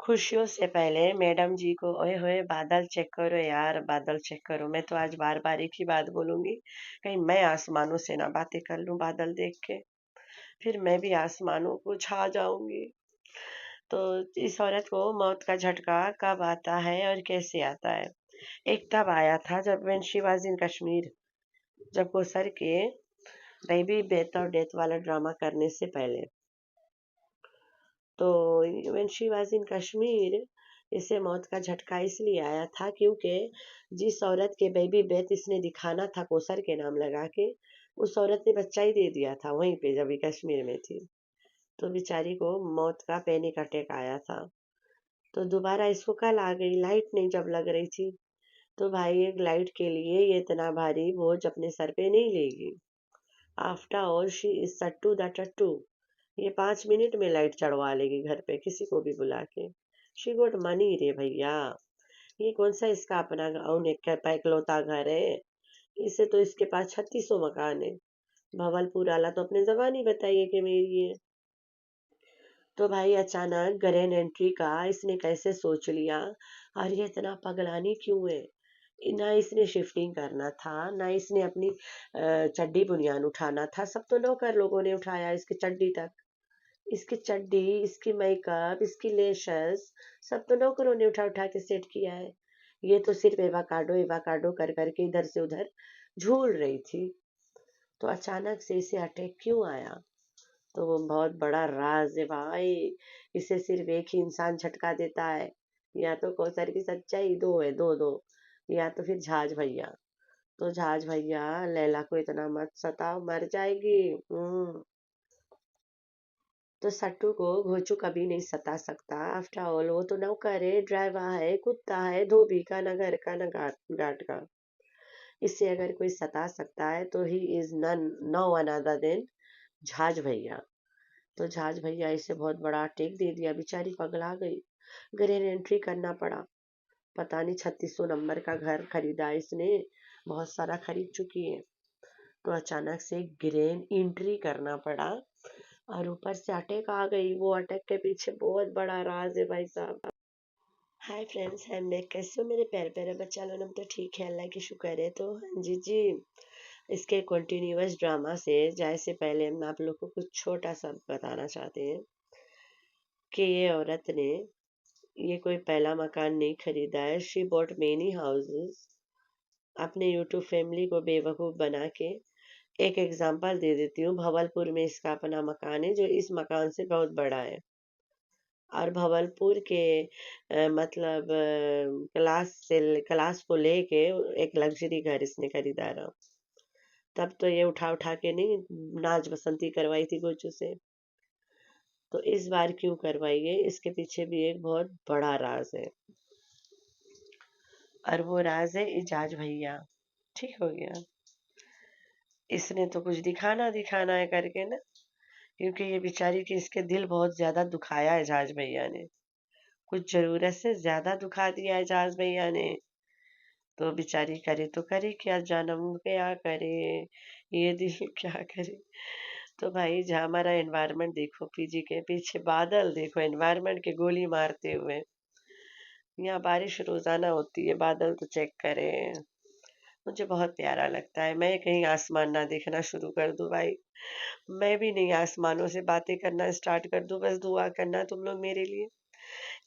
खुशियों से पहले मैडम जी को, ओए होए बादल चेक करो यार, बादल चेक करो। मैं तो आज बार बार एक ही बात बोलूंगी, कहीं मैं आसमानों से ना बातें कर लूं बादल देख के, फिर मैं भी आसमानों को छा जाऊंगी। तो इस औरत को मौत का झटका कब आता है और कैसे आता है? एक तब आया था जब when she was in Kashmir, जब वो सर के बेबी डेथ और डेथ वाला ड्रामा करने से पहले। तो when she was in Kashmir, इसे मौत का झटका इसलिए आया था क्योंकि जिस औरत के बेबी बेथ इसने दिखाना था कोसर के नाम लगा के, उस औरत ने बच्चा ही दे दिया था वहीं पे जब ये कश्मीर में थी। तो बेचारी को मौत का पैनिक अटैक आया था। तो दोबारा इसको कल आ गई, लाइट नहीं जब लग रही थी। तो भाई एक लाइट के लिए ये इतना भारी बोझ अपने सर पे नहीं लेगी। आफ्टर ऑल शी इज सट्टू द टट्टू। ये 5 मिनट में लाइट चढ़वा लेगी घर पे किसी को भी बुला के। शी गोट मनी रे भैया। ये कौन सा इसका अपना इकलौता घर है? इसे तो इसके पास 3600 मकान है। भवलपुर वाला तो अपने जबान ही बताइए कि मेरी है। तो भाई अचानक ग्रैंड एंट्री का इसने कैसे सोच लिया? और ये इतना पगलानी क्यों है? ना इसने शिफ्टिंग करना था, ना इसने अपनी चड्डी बुनियान उठाना था। सब तो नौकर लोगों ने उठाया इसकी चड्डी तक। इसकी चड्डी, इसकी मेकअप, इसकी लेशेस, सब तो नौकरों ने उठा उठा के सेट किया है। ये तो सिर्फ एवाकाडो एवाकाडो कर करके इधर से उधर झूल रही थी। तो अचानक से इसे अटैक क्यों आया? तो वो बहुत बड़ा राज है भाई। इसे सिर्फ एक ही इंसान झटका देता है। या तो कौसर की सच्चाई दो है, दो दो, या तो फिर झाज भैया। तो झाज भैया, लैला को इतना मत सताओ, मर जाएगी। तो सट्टू को घोचू कभी नहीं सता सकता। आफ्टर ऑल वो तो नौकर है, ड्राइवर है, कुत्ता है, धोबी का, न घर का, न घाट का। इससे अगर कोई सता सकता है तो he is none no one other than झाज भैया। तो झाज भैया इसे बहुत बड़ा टेक दे दिया, बेचारी पगला गई। ग्रेन एंट्री करना पड़ा। पता नहीं 3600 नंबर का घर खरीदा इसने, बहुत सारा खरीद चुकी है। तो अचानक से ग्रेन एंट्री करना पड़ा और ऊपर से अटैक आ गई। वो अटैक के पीछे बहुत बड़ा राज है भाई साहब। Hi friends, I am back. कैसे हो मेरे प्यारे प्यारे बच्चा लोग? हम तो ठीक है, अल्लाह की शुक्र है। तो हाँ जी जी, इसके कंटिन्यूअस ड्रामा से जाए से पहले हम आप लोग को कुछ छोटा सा बताना चाहते हैं कि ये औरत ने, ये कोई पहला मकान नहीं खरीदा है। शी बॉट मेनी हाउसेस अपने यूट्यूब फैमिली को बेवकूफ़ बना के। एक एग्जांपल दे देती हूँ, भवलपुर में इसका अपना मकान है जो इस मकान से बहुत बड़ा है। और भवलपुर के मतलब क्लास को लेके एक लग्जरी घर इसने खरीदा रहा। तब तो ये उठा उठा के नहीं नाच बसंती करवाई थी गोचू से। तो इस बार क्यों करवाई है, इसके पीछे भी एक बहुत बड़ा राज है। और वो राज है इजाज भैया। ठीक हो गया। इसने तो कुछ दिखाना दिखाना है करके ना, क्योंकि ये बेचारी की इसके दिल बहुत ज्यादा दुखाया है इजाज भैया ने। कुछ जरूरत से ज्यादा दुखा दिया है इजाज भैया ने। तो बेचारी करे तो करे क्या, जन्म क्या करे, ये दिल क्या करे। तो भाई जहाँ हमारा एनवायरनमेंट देखो, पीजी के पीछे बादल देखो, एनवायरनमेंट के गोली मारते हुए। यहाँ बारिश रोजाना होती है, बादल तो चेक करें। मुझे बहुत प्यारा लगता है। मैं कहीं आसमान ना देखना शुरू कर दूं भाई। मैं भी नहीं आसमानों से बातें करना स्टार्ट कर दूं। बस दुआ करना तुम लोग मेरे लिए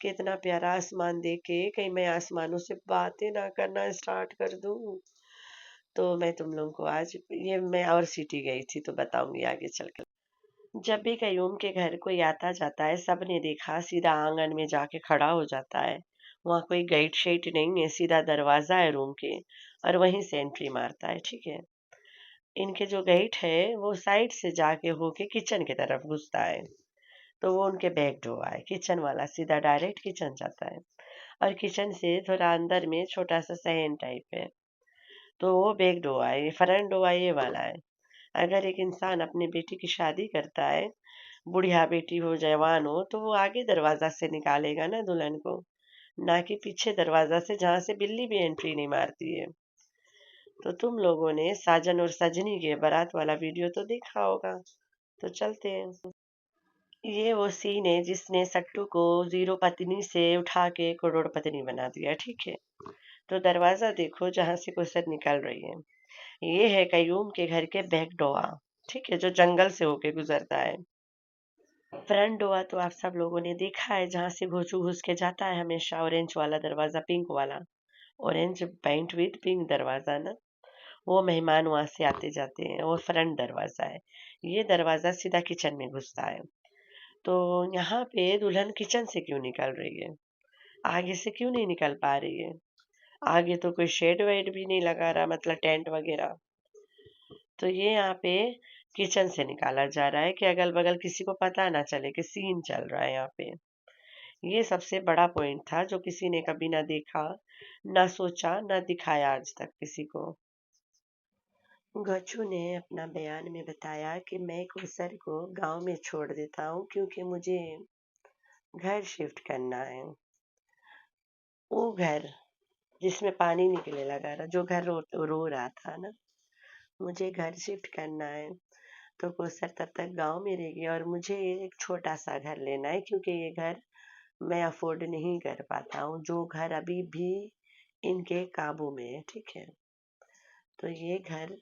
कि इतना प्यारा आसमान देख के कहीं मैं आसमानों से बातें ना करना स्टार्ट कर दूं। तो मैं तुम लोगों को आज, ये मैं और सिटी गई थी तो बताऊंगी आगे चलकर। जब भी कयूम के घर कोई आता जाता है, सबने देखा सीधा आंगन में जाके खड़ा हो जाता है। वहाँ कोई गेट शेट नहीं है, सीधा दरवाजा है रूम के, और वहीं से एंट्री मारता है। ठीक है। इनके जो गेट है वो साइड से जाके होके किचन की तरफ घुसता है। तो वो उनके बैक डोर है, किचन वाला सीधा डायरेक्ट किचन जाता है। और किचन से थोड़ा अंदर में छोटा सा सहन टाइप है। तो वो बैक डोर है, फ्रंट डोर ये वाला है। अगर एक इंसान अपनी बेटी की शादी करता है, बुढ़िया बेटी हो जवान हो, तो वो आगे दरवाजा से निकालेगा ना दुल्हन को, ना कि पीछे दरवाजा से जहां से बिल्ली भी एंट्री नहीं मारती है। तो तुम लोगों ने साजन और सजनी के बारात वाला वीडियो तो देखा होगा। तो चलते हैं। ये वो सीन है जिसने सट्टू को जीरो पत्नी से उठा के करोड़पति बना दिया, ठीक है। तो दरवाजा देखो जहां से कोसर निकल रही है। ये है कयूम के घर के बैक डोआ, ठीक है, जो जंगल से होके गुजरता है। फ्रंट डोआ तो आप सब लोगों ने देखा है, जहां से घोचू घुस के जाता है हमेशा, ऑरेंज वाला दरवाजा, पिंक वाला, ऑरेंज पेंट विद पिंक दरवाजा ना। वो मेहमान वहां से आते जाते हैं, वो फ्रंट दरवाजा है। ये दरवाजा सीधा किचन में घुसता है। तो यहाँ पे दुल्हन किचन से क्यों निकल रही है, आगे से क्यों नहीं निकल पा रही है? आगे तो कोई शेड वेड भी नहीं लगा रहा, मतलब टेंट वगैरह। तो ये यहाँ पे किचन से निकाला जा रहा है कि अगल बगल किसी को पता ना चले कि सीन चल रहा है यहाँ पे। ये सबसे बड़ा पॉइंट था जो किसी ने कभी ना देखा, ना सोचा, ना दिखाया आज तक किसी को। गच्छू ने अपना बयान में बताया कि मैं कोसर को गांव में छोड़ देता हूँ क्योंकि मुझे घर शिफ्ट करना है। वो घर जिसमें पानी निकले लगा रहा, जो घर रो रहा था ना, मुझे घर शिफ्ट करना है। तो कोसर तब तक गांव में रहेगी और मुझे एक छोटा सा घर लेना है क्योंकि ये घर मैं अफोर्ड नहीं कर पाता हूँ, जो घर अभी भी इनके काबू में है, ठीक है। तो ये घर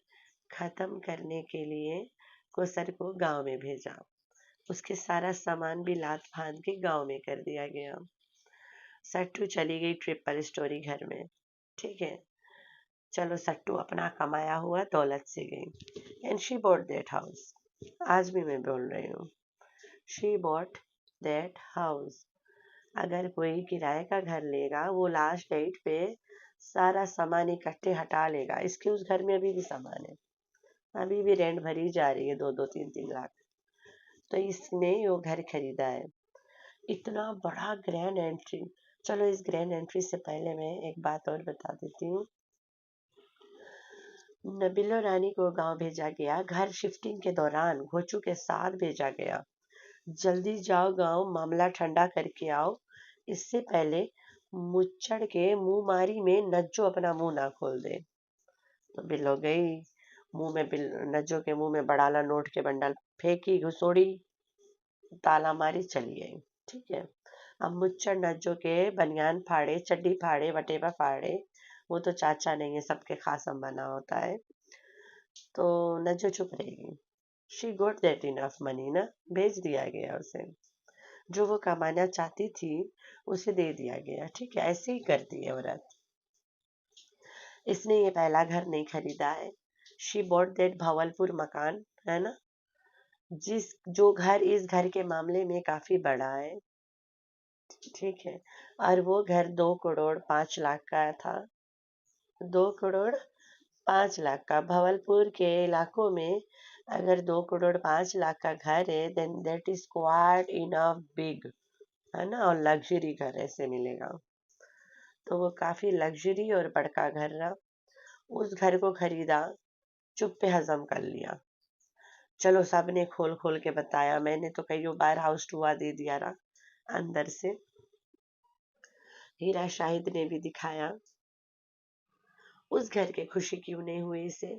खत्म करने के लिए कोसर को गांव में भेजा। उसके सारा सामान भी लाद फाद के गांव में कर दिया गया। सट्टू चली गई ट्रिपल स्टोरी घर में, ठीक है। चलो सट्टू अपना कमाया हुआ दौलत से गई and she bought that house. आज भी मैं बोल रही हूँ, शी बॉट दैट हाउस। अगर कोई किराए का घर लेगा वो लास्ट डेट पे सारा सामान इकट्ठे हटा लेगा। इसके उस घर में अभी भी सामान है, अभी भी रेंट भरी जा रही है, 2-2 3-3 लाख। तो इसने वो घर खरीदा है, इतना बड़ा ग्रैंड एंट्री। चलो इस ग्रैंड एंट्री से पहले मैं एक बात और बता देती हूँ। नबीलो रानी को गांव भेजा गया, घर शिफ्टिंग के दौरान घोचू के साथ भेजा गया। जल्दी जाओ गांव, मामला ठंडा करके आओ, इससे पहले मुच्चड़ के मुंह मारी में नज्जो अपना मुंह ना खोल दे। तो बिल्लो गई, मुंह में नज्जो के मुंह में बड़ाला नोट के बंडल फेंकी, घुसोड़ी, ताला मारी, चली गई, ठीक है। अब मुच्चड़ नज्जो के बनियान फाड़े, चड्डी फाड़े, वटेवा फाड़े, वो तो चाचा नहीं है, सबके खासम बना होता है। तो नज्जो चुप रहेगी। She got that enough money ना, भेज दिया गया उसे, जो वो कमाना चाहती थी उसे दे दिया गया, ठीक है। ऐसे ही करती है औरत। इसने ये पहला घर नहीं खरीदा है। शी बॉट दैट भावलपुर मकान, है ना, जो घर इस घर के मामले में काफी बड़ा है, ठीक है। और वो घर 2 करोड़ 5 लाख का था। 2 करोड़ 5 लाख का भवलपुर के इलाकों में अगर 2 करोड़ 5 लाख का घर है, then that is quite enough big, है ना। और लग्जरी घर ऐसे मिलेगा, तो वो काफी लग्जरी और बड़का घर रहा। उस घर को खरीदा, चुप पे हजम कर लिया। चलो सबने खोल खोल के बताया, मैंने तो कई बार हाउस टूआ दे दिया रहा अंदर से। हीरा शाहिद ने भी दिखाया। उस घर के खुशी क्यों नहीं हुई इसे,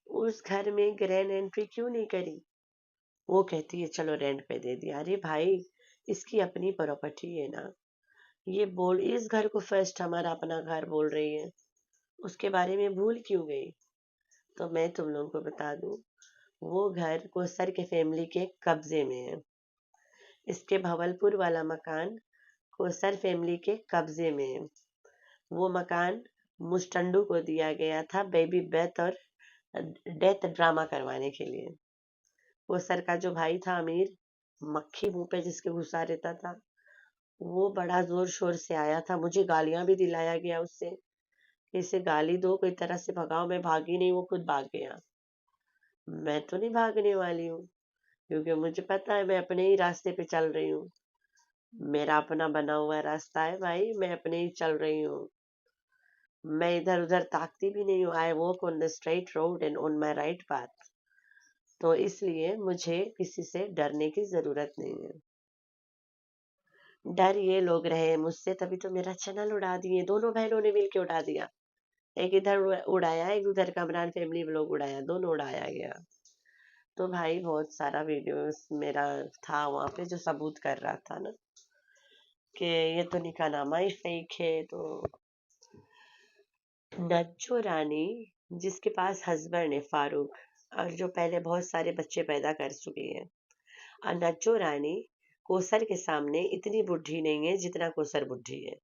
उस घर में ग्रैंड एंट्री क्यों नहीं करी? वो कहती है चलो रेंट पे दे दिया। अरे भाई, इसकी अपनी प्रॉपर्टी है ना, ये बोल, इस घर को फर्स्ट हमारा अपना घर बोल रही है, उसके बारे में भूल क्यों गई? तो मैं तुम लोगों को बता दूं, वो घर कोसर के फैमिली के कब्जे में है। इसके भवलपुर वाला मकान कोसर फैमिली के कब्जे में है। वो मकान मुस्टंडू को दिया गया था बेबी बेथ और डेथ ड्रामा करवाने के लिए। कोसर का जो भाई था अमीर, मक्खी मुंह पे जिसके घुसा रहता था, वो बड़ा जोर शोर से आया था। मुझे गालियां भी दिलाया गया उससे, इसे गाली दो, कोई तरह से भगाओ। मैं भागी नहीं, वो खुद भाग गया। मैं तो नहीं भागने वाली हूँ, क्योंकि मुझे पता है मैं अपने ही रास्ते पे चल रही हूँ। मेरा अपना बना हुआ रास्ता है भाई, मैं अपने ही चल रही हूँ। मैं इधर उधर ताकती भी नहीं हूँ। I walk on the straight road and on my right path. तो इसलिए मुझे किसी से डरने की जरूरत नहीं है। डर ये लोग रहे मुझसे, तभी तो मेरा चैनल उड़ा दिए, दोनों बहनों ने मिलके उड़ा दिया। एक इधर उड़ाया, एक उधर कमरान फैमिली व्लॉग उड़ाया, दोनों उड़ाया गया। तो भाई बहुत सारा वीडियोस मेरा था वहाँ पे जो सबूत कर रहा था ना कि ये तो निकाहनामा ही फेक है। तो नज्जो रानी, जिसके पास हस्बैंड है फारूक, और जो पहले बहुत सारे बच्चे पैदा कर चुकी है, और नज्जो रानी कोसर के सामने इतनी बुढ़ी नहीं है जितना कोसर बुढ़ी है।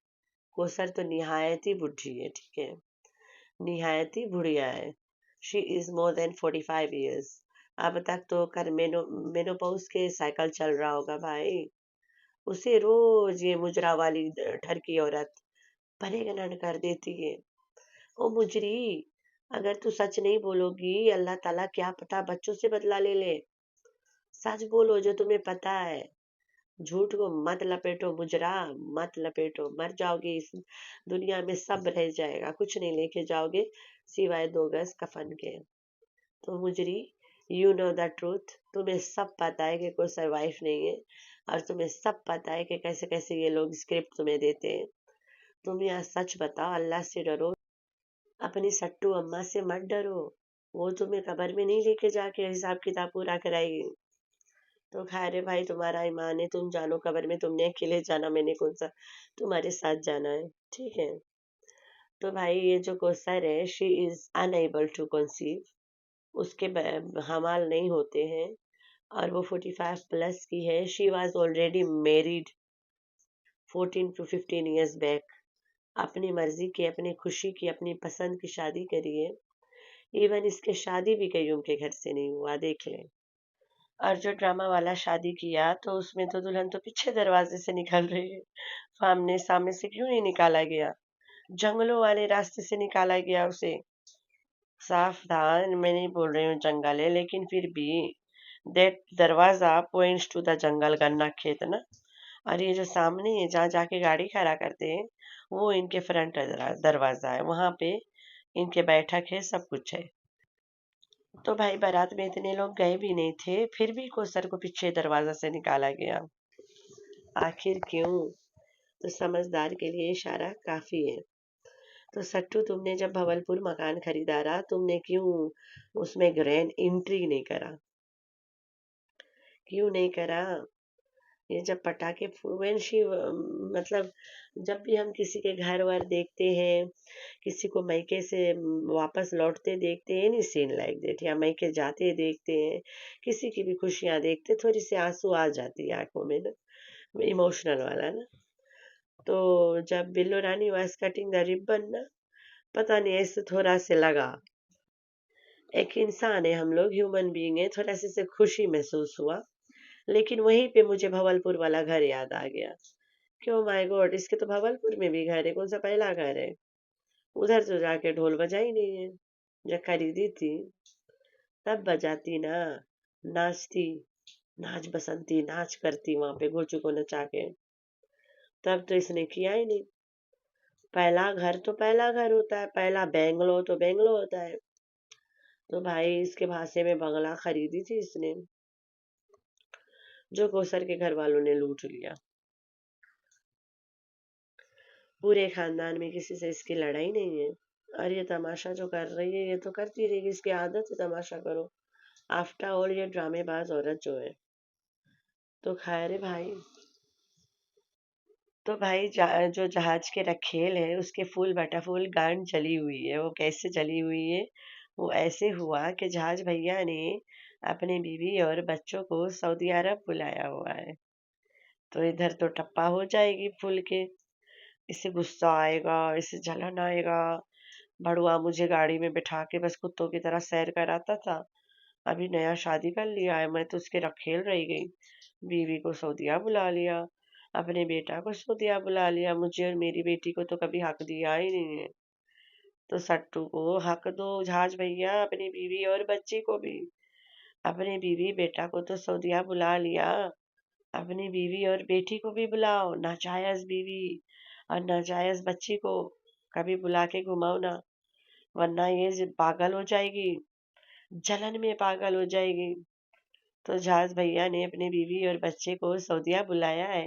कोसर तो निहायत ही बुढ़ी है, ठीक है, निहायत ही बुढ़िया है। She is more than 45 years। अब तक तो कर मेनोपॉज के साइकिल चल रहा होगा भाई। उसे रोज ये मुजरा वाली ठरकी औरत परेशान कर देती है। ओ मुजरी, अगर तू सच नहीं बोलोगी, अल्लाह ताला क्या पता बच्चों से बदला ले ले। सच बोलो जो तुम्हें पता है। झूठ को मत लपेटो मुजरा, मत लपेटो, मर जाओगे इस दुनिया में, सब रह जाएगा, कुछ नहीं लेके जाओगे सिवाय 2 गज कफन के। तो मुजरी, यू नो द ट्रूथ, तुम्हें सब पता है कि कोई सरवाइव नहीं है, और तुम्हें सब पता है कि कैसे कैसे ये लोग स्क्रिप्ट तुम्हें देते हैं। तुम यहाँ सच बताओ, अल्लाह से डरो, अपनी सट्टू अम्मा से मत डरो। वो तुम्हें कब्र में नहीं लेके जाके हिसाब किताब पूरा कराएगी। तो खैर है भाई, तुम्हारा ईमान है, तुम जानो कब्र में, तुमने अकेले जाना, मैंने कौन सा तुम्हारे साथ जाना है, ठीक है। तो भाई ये जो कोसर है, she is unable to conceive, उसके हमाल नहीं होते हैं, और वो 45+ की है। She was already married 14 to 15 years back. अपनी मर्जी की, अपनी खुशी की, अपनी पसंद की शादी करी है। इवन इसके शादी भी कईयों के घर से नहीं हुआ, देख ले। और जो ड्रामा वाला शादी किया, तो उसमें तो दुल्हन तो पीछे दरवाजे से निकल रही है, सामने सामने से क्यों नहीं निकाला गया, जंगलों वाले रास्ते से निकाला गया उसे। साफ था, मैं नहीं बोल रही हूँ जंगल है, लेकिन फिर भी दैट दरवाजा पॉइंट्स टू द जंगल, गन्ना खेत ना। और ये जो सामने है जहाँ जाके गाड़ी खड़ा करते हैं, वो इनके फ्रंट दरवाजा है, वहां पे इनके बैठक है, सब कुछ है। तो भाई बारात में इतने लोग गए भी नहीं थे, फिर भी कोसर को पीछे दरवाजा से निकाला गया। आखिर क्यों? तो समझदार के लिए इशारा काफी है। तो सट्टू, तुमने जब भवलपुर मकान खरीदा रहा, तुमने क्यों उसमें ग्रैंड एंट्री नहीं करा? क्यों नहीं करा? ये जब पटाखे when she मतलब जब भी हम किसी के घर वर देखते हैं, किसी को मायके से वापस लौटते देखते हैं, नहीं सीन लाइक दैट, या मायके जाते देखते हैं, किसी की भी खुशियां देखते, थोड़ी सी आंसू आ जाती है आंखों में ना, इमोशनल वाला ना। तो जब बिल्लो रानी वाज कटिंग द रिबन ना, पता नहीं ऐसे थोड़ा से लगा, एक इंसान है, हम लोग ह्यूमन बीइंग है, थोड़ा से खुशी महसूस हुआ। लेकिन वहीं पे मुझे भवलपुर वाला घर याद आ गया। क्यों माय गॉड, इसके तो भवलपुर में भी घर है, कौन सा पहला घर है? उधर तो जाके ढोल बजाई नहीं है। जब खरीदी थी तब बजाती ना, नाचती, नाच बसंती नाच करती वहां पे गोचू को नचा के। तब तो इसने किया ही नहीं। पहला घर तो पहला घर होता है, पहला बैंगलो तो बैंगलो होता है। तो भाई इसके भाषे में बंगला खरीदी थी इसने, जो कोसर के घर वालों ने लूट लिया। पूरे खानदान में किसी से इसकी लड़ाई नहीं है। और ये तमाशा जो कर रही है, ये तो करती रहेगी, इसकी आदत है तमाशा करो। आफ्टर ऑल ये ड्रामेबाज औरत जो है। तो खैर है भाई। तो भाई जो जहाज के रखेल है, उसके फूल बटाफूल गांड जली हुई है। वो कैसे जली हुई है? वो ऐसे हुआ कि जहाज भैया ने अपने बीवी और बच्चों को सऊदी अरब बुलाया हुआ है। तो इधर तो टप्पा हो जाएगी फूल के, इसे गुस्सा आएगा, इसे जलन आएगा। बड़ुआ मुझे गाड़ी में बिठा के बस कुत्तों की तरह सैर कराता था, अभी नया शादी कर लिया है, मैं तो उसके रखेल रह गई। बीवी को सऊदिया बुला लिया, अपने बेटा को सऊदिया बुला लिया, मुझे और मेरी बेटी को तो कभी हक दिया ही नहीं है। तो सट्टू को हक दो जहाज भैया, अपनी बीवी और बच्ची को भी। अपने बीवी बेटा को तो सऊदिया बुला लिया, अपनी बीवी और बेटी को भी बुलाओ, नाजायज बीवी और नाजायज बच्ची को कभी बुला के घुमाओ ना, वरना ये पागल हो जाएगी, जलन में पागल हो जाएगी। तो जहाज भैया ने अपने बीवी और बच्चे को सऊदिया बुलाया है।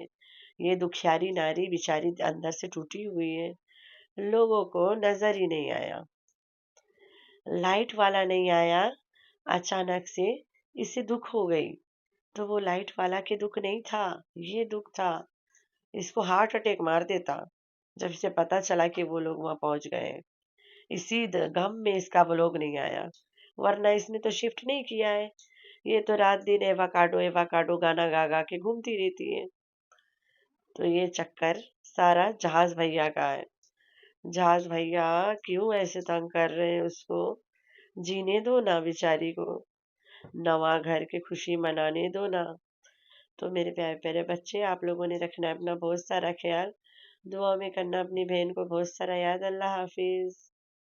ये दुखियारी नारी बेचारी अंदर से टूटी हुई है, लोगों को नजर ही नहीं आया, लाइट वाला नहीं आया, अचानक से इसे दुख हो गई। तो वो लाइट वाला के दुख नहीं था, ये दुख था। इसको हार्ट अटैक मार देता जब इसे पता चला कि वो लोग वहां पहुंच गए। इसी गम में इसका वो लोग नहीं आया, वरना इसने तो शिफ्ट नहीं किया है। ये तो रात दिन एवाकाडो एवाकाडो गाना गा गा के घूमती रहती है। तो ये चक्कर सारा जहाज भैया का है। जहाज भैया क्यों ऐसे तंग कर रहे हैं उसको? जीने दो ना बेचारी को, नवा घर की खुशी मनाने दो ना। तो मेरे प्यारे प्यारे बच्चे, आप लोगों ने रखना है अपना बहुत सारा ख्याल, दुआ में करना अपनी बहन को बहुत सारा याद। अल्लाह हाफिज।